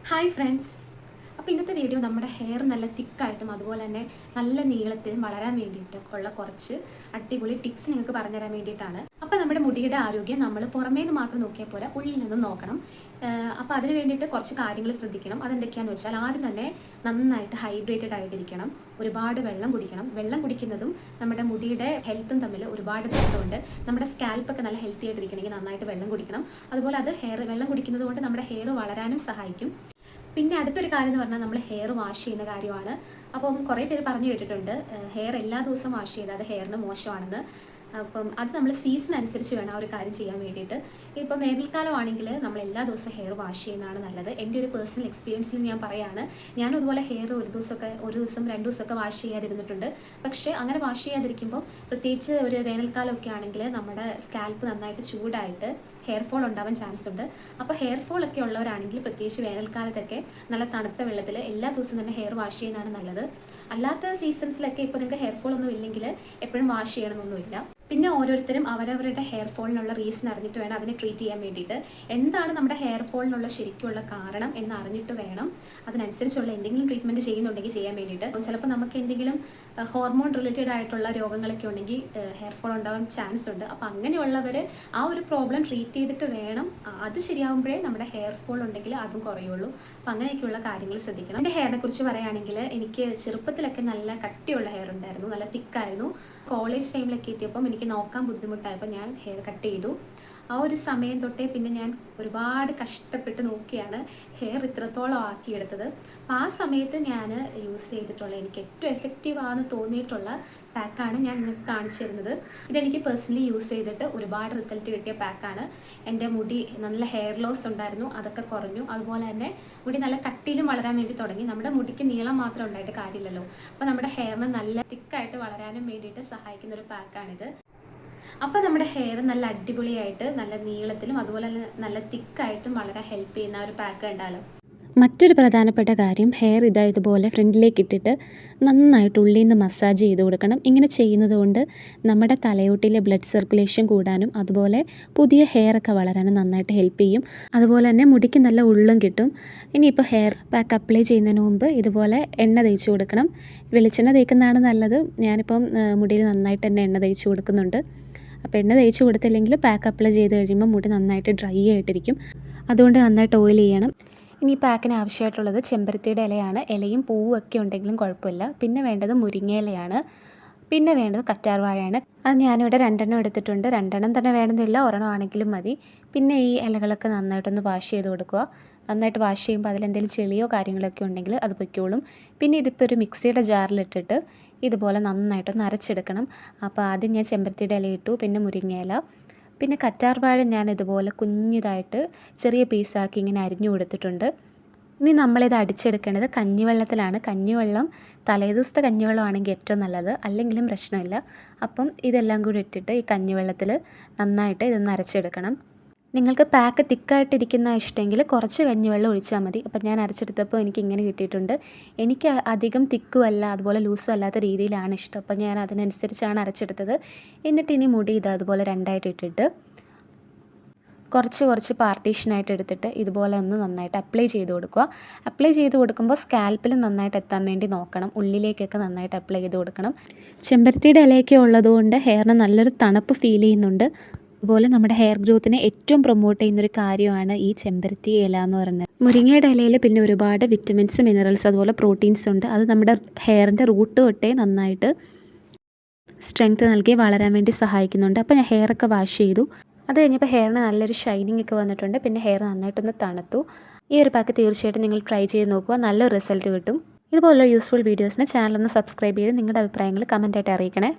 Hi friends. അപ്പോൾ ഇന്നത്തെ video നമ്മുടെ ഹെയർ നല്ല തിക്കായിട്ടും അതുപോലെ തന്നെ നല്ല നീളത്തിലും വളരാൻ വേണ്ടിയിട്ട് ഉള്ള കുറച്ച് അടിപൊളി ടിപ്സ് നിങ്ങൾക്ക് പറഞ്ഞുതരാൻ വേണ്ടിയിട്ടാണ്. അപ്പോൾ നമ്മുടെ മുടിയുടെ ആരോഗ്യം നമ്മൾ പുറമേ നിന്ന് മാത്രം നോക്കിയാൽ പോലെ ഉള്ളിൽ നിന്നും നോക്കണം. അപ്പോൾ അതിന് വേണ്ടിയിട്ട് കുറച്ച് കാര്യങ്ങൾ ശ്രദ്ധിക്കണം. അതെന്തൊക്കെയാണെന്ന് വെച്ചാൽ ആദ്യം തന്നെ നന്നായിട്ട് ഹൈഡ്രേറ്റഡ് ആയിട്ടിരിക്കണം. ഒരുപാട് വെള്ളം കുടിക്കണം. വെള്ളം കുടിക്കുന്നതും നമ്മുടെ മുടിയുടെ ഹെൽത്തും തമ്മിൽ ഒരുപാട് ബന്ധമുണ്ട്. നമ്മുടെ സ്കാൽപ്പൊക്കെ നല്ല ഹെൽത്തി ആയിട്ടിരിക്കണമെങ്കിൽ നന്നായിട്ട് വെള്ളം കുടിക്കണം. അതുപോലെ അത് വെള്ളം കുടിക്കുന്നത് കൊണ്ട് നമ്മുടെ ഹെയർ വളരാനും സഹായിക്കും. പിന്നെ അടുത്തൊരു കാര്യം എന്ന് പറഞ്ഞാൽ നമ്മൾ ഹെയർ വാഷ് ചെയ്യുന്ന കാര്യമാണ്. അപ്പം കുറേ പേര് പറഞ്ഞു കേട്ടിട്ടുണ്ട് ഹെയർ എല്ലാ ദിവസവും വാഷ് ചെയ്താൽ അത് ഹെയറിന് മോശമാണെന്ന്. അപ്പം അത് നമ്മൾ സീസൺ അനുസരിച്ച് വേണം ആ ഒരു കാര്യം ചെയ്യാൻ വേണ്ടിയിട്ട്. ഇപ്പം വേനൽക്കാലമാണെങ്കിൽ നമ്മൾ എല്ലാ ദിവസവും ഹെയർ വാഷ് ചെയ്യുന്നതാണ് നല്ലത്. എൻ്റെ ഒരു പേഴ്സണൽ എക്സ്പീരിയൻസിൽ ഞാൻ പറയുകയാണ്. ഞാനും അതുപോലെ ഹെയർ ഒരു ദിവസം 2 ദിവസമൊക്കെ വാഷ് ചെയ്യാതിരുന്നിട്ടുണ്ട്. പക്ഷേ അങ്ങനെ വാഷ് ചെയ്യാതിരിക്കുമ്പോൾ പ്രത്യേകിച്ച് ഒരു വേനൽക്കാലമൊക്കെ ആണെങ്കിൽ നമ്മുടെ സ്കാൽപ്പ് നന്നായിട്ട് ചൂടായിട്ട് ഹെയർ ഫോൾ ഉണ്ടാവാൻ ചാൻസ് ഉണ്ട്. അപ്പോൾ ഹെയർ ഫോൾ ഒക്കെ ഉള്ളവരാണെങ്കിൽ പ്രത്യേകിച്ച് വേനൽക്കാലത്തൊക്കെ നല്ല തണുത്ത വെള്ളത്തിൽ എല്ലാ ദിവസവും തന്നെ ഹെയർ വാഷ് ചെയ്യുന്നതാണ് നല്ലത്. അല്ലാത്ത സീസൺസിലൊക്കെ ഇപ്പോൾ നിങ്ങൾക്ക് ഹെയർ ഫോൾ ഒന്നും ഇല്ലെങ്കിൽ എപ്പോഴും വാഷ് ചെയ്യണമെന്നൊന്നുമില്ല. പിന്നെ ഓരോരുത്തരും അവരവരുടെ ഹെയർ ഫോളിനുള്ള റീസൺ അറിഞ്ഞിട്ട് വേണം അതിനെ ട്രീറ്റ് ചെയ്യാൻ വേണ്ടിയിട്ട്. എന്താണ് നമ്മുടെ ഹെയർ ഫോളിനുള്ള ശരിക്കുള്ള കാരണം എന്ന് അറിഞ്ഞിട്ട് വേണം അതിനനുസരിച്ചുള്ള എന്തെങ്കിലും ട്രീറ്റ്മെൻറ്റ് ചെയ്യുന്നുണ്ടെങ്കിൽ ചെയ്യാൻ വേണ്ടിയിട്ട്. ചിലപ്പോൾ നമുക്ക് എന്തെങ്കിലും ഹോർമോൺ റിലേറ്റഡ് ആയിട്ടുള്ള രോഗങ്ങളൊക്കെ ഉണ്ടെങ്കിൽ ഹെയർ ഫോൾ ഉണ്ടാവാൻ ചാൻസ് ഉണ്ട്. അപ്പോൾ അങ്ങനെയുള്ളവർ ആ ഒരു പ്രോബ്ലം ട്രീറ്റ് ചെയ്തിട്ട് വേണം അത് ശരിയാകുമ്പോഴേ നമ്മുടെ ഹെയർ ഫോൾ ഉണ്ടെങ്കിൽ അതും കുറയുള്ളൂ. അപ്പോൾ അങ്ങനെയൊക്കെയുള്ള കാര്യങ്ങൾ ശ്രദ്ധിക്കണം. എൻ്റെ ഹെയറിനെ കുറിച്ച് പറയുകയാണെങ്കിൽ എനിക്ക് ചെറുപ്പത്തിലൊക്കെ നല്ല കട്ടിയുള്ള ഹെയർ ഉണ്ടായിരുന്നു, നല്ല തിക്കായിരുന്നു. കോളേജ് ടൈമിലൊക്കെ എത്തിയപ്പം എനിക്ക് നോക്കാൻ ബുദ്ധിമുട്ടായപ്പോൾ ഞാൻ ഹെയർ കട്ട് ചെയ്തു. ആ ഒരു സമയം തൊട്ടേ പിന്നെ ഞാൻ ഒരുപാട് കഷ്ടപ്പെട്ട് നോക്കിയാണ് ഹെയർ ഇത്രത്തോളം ആക്കിയെടുത്തത്. അപ്പം ആ സമയത്ത് ഞാൻ യൂസ് ചെയ്തിട്ടുള്ള എനിക്ക് ഏറ്റവും എഫക്റ്റീവ് ആണെന്ന് തോന്നിയിട്ടുള്ള പാക്കാണ് ഞാൻ നിങ്ങൾക്ക് കാണിച്ചു തരുന്നത്. ഇതെനിക്ക് പേഴ്സണലി യൂസ് ചെയ്തിട്ട് ഒരുപാട് റിസൾട്ട് കിട്ടിയ പാക്കാണ്. എൻ്റെ മുടി നല്ല ഹെയർ ലോസ് ഉണ്ടായിരുന്നു, അതൊക്കെ കുറഞ്ഞു. അതുപോലെ തന്നെ മുടി നല്ല കട്ടിയിലും വളരാൻ വേണ്ടി തുടങ്ങി. നമ്മുടെ മുടിക്ക് നീളം മാത്രം ഉണ്ടായിട്ട് കാര്യമില്ലല്ലോ. അപ്പോൾ നമ്മുടെ ഹെയറിന് നല്ല തിക്കായിട്ട് വളരാനും വേണ്ടിയിട്ട് സഹായിക്കുന്ന ഒരു പാക്കാണിത്. അപ്പോൾ നമ്മുടെ ഹെയർ നല്ല അടിപൊളിയായിട്ട് നല്ല നീളത്തിലും അതുപോലെ തന്നെ നല്ല തിക്കായിട്ടും വളരെ ഹെൽപ്പ് ചെയ്യുന്ന ഒരു പാക്ക് ഉണ്ടാലോ. മറ്റൊരു പ്രധാനപ്പെട്ട കാര്യം, ഹെയർ ഇതുപോലെ ഫ്രണ്ടിലേക്ക് ഇട്ടിട്ട് നന്നായിട്ട് ഉള്ളിൽ നിന്ന് മസാജ് ചെയ്ത് കൊടുക്കണം. ഇങ്ങനെ ചെയ്യുന്നത് കൊണ്ട് നമ്മുടെ തലയോട്ടിലെ ബ്ലഡ് സർക്കുലേഷൻ കൂടാനും അതുപോലെ പുതിയ ഹെയറൊക്കെ വളരാനും നന്നായിട്ട് ഹെൽപ്പ് ചെയ്യും. അതുപോലെ തന്നെ മുടിക്ക് നല്ല ഉള്ളും കിട്ടും. ഇനിയിപ്പോൾ ഹെയർ പാക്ക് അപ്ലൈ ചെയ്യുന്നതിന് മുമ്പ് ഇതുപോലെ എണ്ണ തേച്ച് കൊടുക്കണം. വെളിച്ചെണ്ണ തേക്കുന്നതാണ് നല്ലത്. ഞാനിപ്പം മുടിയിൽ നന്നായിട്ട് തന്നെ എണ്ണ തേച്ച് കൊടുക്കുന്നുണ്ട്. അപ്പോൾ എണ്ണ തേച്ച് കൊടുത്തില്ലെങ്കിൽ പാക്ക് അപ്ലൈ ചെയ്ത് കഴിയുമ്പോൾ മുടി നന്നായിട്ട് ഡ്രൈ ആയിട്ടിരിക്കും. അതുകൊണ്ട് നന്നായിട്ട് ഓയിൽ ചെയ്യണം. ഇനി ഈ പാക്കിന് ആവശ്യമായിട്ടുള്ളത് ചെമ്പരത്തിയുടെ ഇലയാണ്. ഇലയും പൂവും ഒക്കെ ഉണ്ടെങ്കിലും കുഴപ്പമില്ല. പിന്നെ വേണ്ടത് മുരിങ്ങ ഇലയാണ്. പിന്നെ വേണ്ടത് കറ്റാർ വാഴയാണ്. അത് ഞാനിവിടെ 2 എടുത്തിട്ടുണ്ട്. 2 തന്നെ വേണമെന്നില്ല, ഒരെണ്ണം ആണെങ്കിലും മതി. പിന്നെ ഈ ഇലകളൊക്കെ നന്നായിട്ടൊന്ന് വാഷ് ചെയ്ത് കൊടുക്കുക. നന്നായിട്ട് വാഷ് ചെയ്യുമ്പോൾ അതിലെന്തെങ്കിലും ചെളിയോ കാര്യങ്ങളൊക്കെ ഉണ്ടെങ്കിൽ അത് പൊയ്ക്കോളും. പിന്നെ ഇതിപ്പോൾ ഒരു മിക്സിയുടെ ജാറിലിട്ടിട്ട് ഇതുപോലെ നന്നായിട്ടൊന്ന് അരച്ചെടുക്കണം. അപ്പോൾ ആദ്യം ഞാൻ ചെമ്പരത്തിയുടെ ഇല ഇട്ടു, പിന്നെ മുരിങ്ങ ഇല, പിന്നെ കറ്റാർ വാഴ ഞാൻ ഇതുപോലെ കുഞ്ഞിതായിട്ട് ചെറിയ പീസാക്കി ഇങ്ങനെ അരിഞ്ഞു കൊടുത്തിട്ടുണ്ട്. ഇനി നമ്മളിത് അടിച്ചെടുക്കേണ്ടത് കഞ്ഞിവെള്ളത്തിലാണ്. കഞ്ഞിവെള്ളം തലേദിവസത്തെ കഞ്ഞിവെള്ളമാണെങ്കിൽ ഏറ്റവും നല്ലത്, അല്ലെങ്കിലും പ്രശ്നമില്ല. അപ്പം ഇതെല്ലാം കൂടി ഇട്ടിട്ട് ഈ കഞ്ഞിവെള്ളത്തിൽ നന്നായിട്ട് ഇതൊന്ന് അരച്ചെടുക്കണം. നിങ്ങൾക്ക് പാക്ക് തിക്കായിട്ടിരിക്കുന്ന ഇഷ്ടമെങ്കിൽ കുറച്ച് കഞ്ഞിവെള്ളം ഒഴിച്ചാൽ മതി. അപ്പം ഞാൻ അരച്ചെടുത്തപ്പോൾ എനിക്ക് ഇങ്ങനെ കിട്ടിയിട്ടുണ്ട്. എനിക്ക് അധികം തിക്കും അല്ല അതുപോലെ ലൂസും അല്ലാത്ത രീതിയിലാണ് ഇഷ്ടം. അപ്പം ഞാൻ അതിനനുസരിച്ചാണ് അരച്ചെടുത്തത്. എന്നിട്ട് ഇനി മുടി അതുപോലെ 2ആയിട്ട് ഇട്ടിട്ട് കുറച്ച് പാർട്ടീഷനായിട്ട് എടുത്തിട്ട് ഇതുപോലെ ഒന്ന് നന്നായിട്ട് അപ്ലൈ ചെയ്ത് കൊടുക്കുക. അപ്ലൈ ചെയ്ത് കൊടുക്കുമ്പോൾ സ്കാൽപ്പിൽ നന്നായിട്ട് എത്താൻ വേണ്ടി നോക്കണം. ഉള്ളിലേക്കൊക്കെ നന്നായിട്ട് അപ്ലൈ ചെയ്ത് കൊടുക്കണം. ചെമ്പരത്തിയുടെ ഇലയൊക്കെ ഉള്ളതുകൊണ്ട് ഹെയറിന് നല്ലൊരു തണുപ്പ് ഫീൽ ചെയ്യുന്നുണ്ട്. അതുപോലെ നമ്മുടെ ഹെയർ ഗ്രോത്തിനെ ഏറ്റവും പ്രൊമോട്ട് ചെയ്യുന്നൊരു കാര്യമാണ് ഈ ചെമ്പരത്തി ഇല എന്ന് പറയുന്നത്. മുരിങ്ങയുടെ ഇലയിൽ പിന്നെ ഒരുപാട് വിറ്റമിൻസ്, മിനറൽസ് അതുപോലെ പ്രോട്ടീൻസ് ഉണ്ട്. അത് നമ്മുടെ ഹെയറിൻ്റെ റൂട്ട് തൊട്ടേ നന്നായിട്ട് സ്ട്രെങ്ത് നൽകി വളരാൻ വേണ്ടി സഹായിക്കുന്നുണ്ട്. അപ്പോൾ ഞാൻ ഹെയറൊക്കെ വാഷ് ചെയ്തു. അത് കഴിഞ്ഞപ്പോൾ ഹെയറിന് നല്ലൊരു ഷൈനിങ് ഒക്കെ വന്നിട്ടുണ്ട്. പിന്നെ ഹെയർ നന്നായിട്ടൊന്ന് തണുത്തു. ഈ ഒരു പാക്ക് തീർച്ചയായിട്ടും നിങ്ങൾ ട്രൈ ചെയ്ത് നോക്കുക, നല്ല റിസൾട്ട് കിട്ടും. ഇതുപോലുള്ള യൂസ്ഫുൾ വീഡിയോസിന് ചാനലൊന്ന് സബ്സ്ക്രൈബ് ചെയ്ത് നിങ്ങളുടെ അഭിപ്രായങ്ങൾ കമൻറ്റായിട്ട് അറിയിക്കണേ.